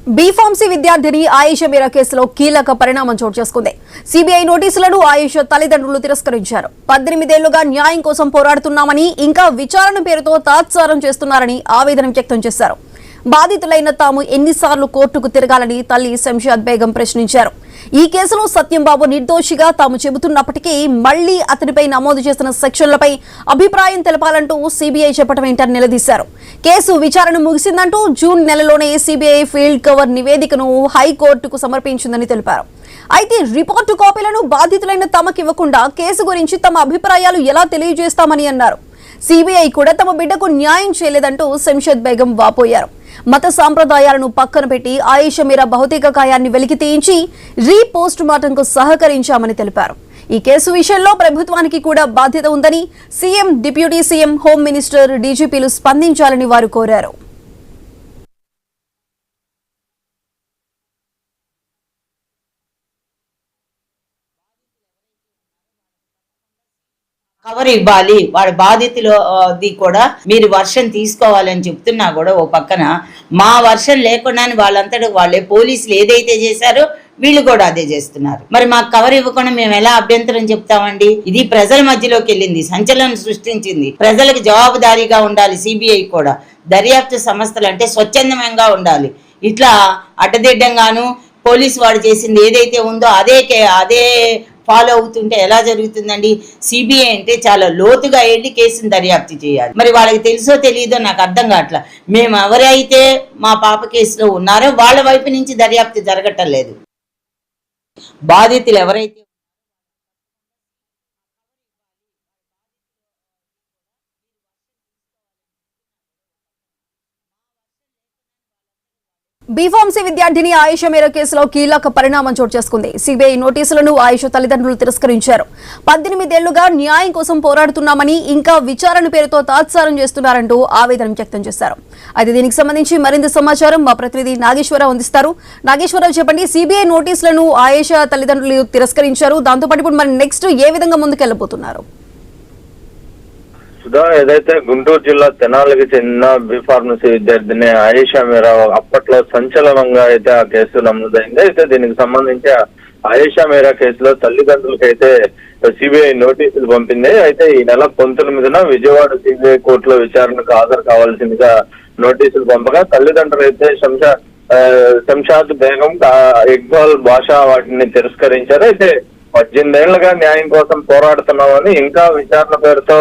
B Pharmacy విద్యార్థిని ఆయేషా మీరా కేసులో కీలక పరిణామం చోటు చేసుకుంది. సిబిఐ నోటీసులను ఆయేషా తల్లిదండ్రులు తిరస్కరించారు. 18 ఏళ్లుగా న్యాయం కోసం పోరాడుతున్నామని, ఇంకా విచారణ పేరుతో తాత్సారం చేస్తున్నారని ఆవేదన వ్యక్తం చేశారు. బాధితులైన తాము ఎన్నిసార్లు కోర్టుకు తిరగాలని తల్లి శంషాద్ బేగం ప్రశ్నించారు. ఈ కేసులో సత్యంబాబు నిర్దోషిగా తాము చెబుతున్నప్పటికీ మళ్లీ అతనిపై నమోదు చేసిన సెక్షన్లపై అభిప్రాయం తెలపాలంటూ సిబిఐ చెప్పడం ఏంటని నిలదీశారు. కేసు విచారణ ముగిసిందంటూ జూన్ నెలలోనే సిబిఐ ఫీల్డ్ కవర్ నివేదికను హైకోర్టుకు సమర్పించిందని తెలిపారు. అయితే రిపోర్టు కాపీలను బాధితులైన తమకివ్వకుండా కేసు గురించి తమ అభిప్రాయాలు ఎలా తెలియజేస్తామని అన్నారు. సిబిఐ కూడా తమ బిడ్డకు న్యాయం చేయలేదంటూ శంషాద్ బేగం వాపోయారు. మత సాంప్రదాయాలను పక్కన పెట్టి ఆయేషా మీరా భౌతిక కాయాన్ని వెలికి తీయించి రీపోస్ట్ మార్టంకు సహకరించామని తెలిపారు. ఈ కేసు విషయంలో ప్రభుత్వానికి కూడా బాధ్యత ఉందని CM, deputy CM, home minister, డీజీపీలు స్పందించాలని వారు కోరారు. కవర్ ఇవ్వాలి, వాడి బాధితులది కూడా మీరు వర్షన్ తీసుకోవాలని చెప్తున్నా కూడా ఓ పక్కన మా వర్షన్ లేకుండానే వాళ్ళంతటా వాళ్ళే పోలీసులు ఏదైతే చేశారో వీళ్ళు కూడా అదే చేస్తున్నారు. మరి మాకు కవర్ ఇవ్వకుండా మేము ఎలా అభ్యంతరం చెప్తామండి? ఇది ప్రజల మధ్యలోకి వెళ్ళింది, సంచలనం సృష్టించింది. ప్రజలకు జవాబుదారీగా ఉండాలి. సిబిఐ కూడా దర్యాప్తు సంస్థలు అంటే స్వచ్ఛందంగా ఉండాలి. ఇట్లా అడ్డదిడ్డంగాను పోలీసు వాడు చేసింది ఏదైతే ఉందో అదే ఫాలో అవుతుంటే ఎలా జరుగుతుందండి? సిబిఐ అంటే చాలా లోతుగా వెళ్ళి కేసును దర్యాప్తు చేయాలి. మరి వాళ్ళకి తెలుసో తెలియదో నాకు అర్థం కావట్లా. మేము ఎవరైతే మా పాప కేసులో ఉన్నారో వాళ్ళ వైపు నుంచి దర్యాప్తు జరగటం లేదు. బాధితులు ఎవరైతే బీఫార్మసీ విద్యార్థిని ఆయేషా మీరా కేసులో కీలక పరిణామం చోటు చేసుకుంది. సిబిఐ నోటీసులను ఆయేషా తల్లిదండ్రులు తిరస్కరించారు. 18 ఏళ్లుగా న్యాయం కోసం పోరాడుతున్నామని, ఇంకా విచారణ పేరుతో తాత్సారం చేస్తున్నారంటూ ఆవేదన వ్యక్తం చేశారు. అయితే దీనికి సంబంధించి మరింత సమాచారం మా ప్రతినిధి నాగేశ్వరరావు అందిస్తారు. నాగేశ్వరరావు, చెప్పండి, సిబిఐ నోటీసులను ఆయేషా తల్లిదండ్రులు తిరస్కరించారు. దాంతోపాటు ఇప్పుడు మరి నెక్స్ట్ ఏ విధంగా ముందుకెళ్లబోతున్నారు? సుధా, ఏదైతే గుంటూరు జిల్లా తెనాలికి చెందిన బీఫార్మసీ విద్యార్థిని ఆయేషా మీరా అప్పట్లో సంచలనంగా అయితే ఆ కేసు నమోదైంది. అయితే దీనికి సంబంధించి ఆయేషా మీరా కేసులో తల్లిదండ్రులకి అయితే సిబిఐ నోటీసులు పంపింది. అయితే ఈ నెల 19న విజయవాడ సిబిఐ కోర్టులో విచారణకు హాజరు కావాల్సిందిగా నోటీసులు పంపగా తల్లిదండ్రులు అయితే శంషాద్ బేగం, ఇక్బాల్ బాషా వాటిని తిరస్కరించారు. అయితే 18 ఏళ్లుగా న్యాయం కోసం పోరాడుతున్నామని, ఇంకా విచారణ పేరుతో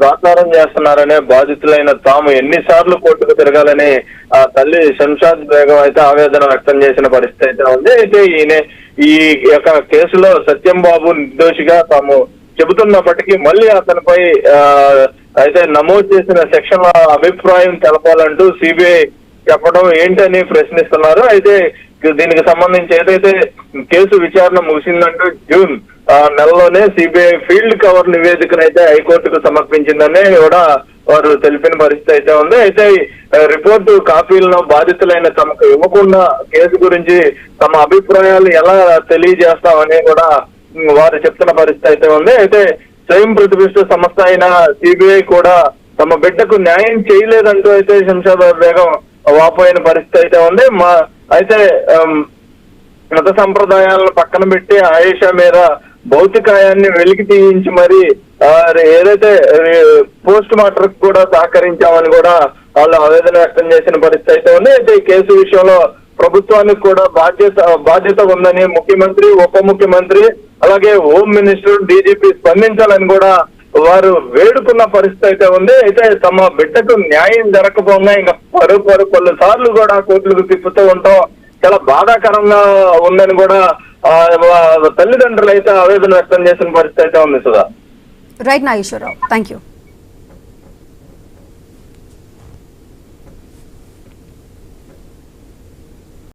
తాత్సారం చేస్తున్నారనే బాధితులైన తాము ఎన్నిసార్లు కోర్టుకు తిరగాలని ఆ తల్లి శంషాద్ బేగం అయితే ఆవేదన వ్యక్తం చేసిన పరిస్థితి అయితే ఉంది. అయితే ఈ యొక్క కేసులో సత్యంబాబు నిర్దోషిగా తాము చెబుతున్నప్పటికీ మళ్ళీ అతనిపై అయితే నమోదు చేసిన సెక్షన్ అభిప్రాయం తెలపాలంటూ సిబిఐ చెప్పడం ఏంటని ప్రశ్నిస్తున్నారు. అయితే దీనికి సంబంధించి ఏదైతే కేసు విచారణ ముగిసిందంటూ జూన్ నెలలోనే సిబిఐ ఫీల్డ్ కవర్ నివేదికను అయితే హైకోర్టుకు సమర్పించిందని కూడా వారు తెలిపిన పరిస్థితి అయితే ఉంది. అయితే రిపోర్టు కాపీలను బాధితులైన తమకు ఇవ్వకుండా కేసు గురించి తమ అభిప్రాయాలు ఎలా తెలియజేస్తామని కూడా వారు చెప్తున్న పరిస్థితి అయితే ఉంది. అయితే స్వయం ప్రతిష్ఠ సంస్థ అయిన సిబిఐ కూడా తమ బిడ్డకు న్యాయం చేయలేదంటూ అయితే శంషాద్ బేగం వాపోయిన పరిస్థితి అయితే ఉంది. అయితే మత సంప్రదాయాలను పక్కన పెట్టి ఆయేషా మీరా భౌతికాయాన్ని వెలికి తీయించి మరి ఏదైతే పోస్ట్ మార్టం కూడా సహకరించామని కూడా వాళ్ళు ఆవేదన వ్యక్తం చేసిన పరిస్థితి అయితే ఉంది. అయితే ఈ కేసు విషయంలో ప్రభుత్వానికి కూడా బాధ్యత ఉందని ముఖ్యమంత్రి, ఉప ముఖ్యమంత్రి, అలాగే హోం మినిస్టర్, డీజీపీ స్పందించాలని కూడా వారు వేడుకున్న పరిస్థితి అయితే ఉంది. అయితే తమ బిడ్డకు న్యాయం జరగకపోగా ఇంకా పలు సార్లు కూడా కోర్టులకు తిప్పుతూ ఉంటాం చాలా బాధాకరంగా ఉందని కూడా తల్లిదండ్రులు అయితే ఆవేదన వ్యక్తం చేసిన పరిస్థితి అయితే ఉంది. Sudha. Right Nageswararao, thank you.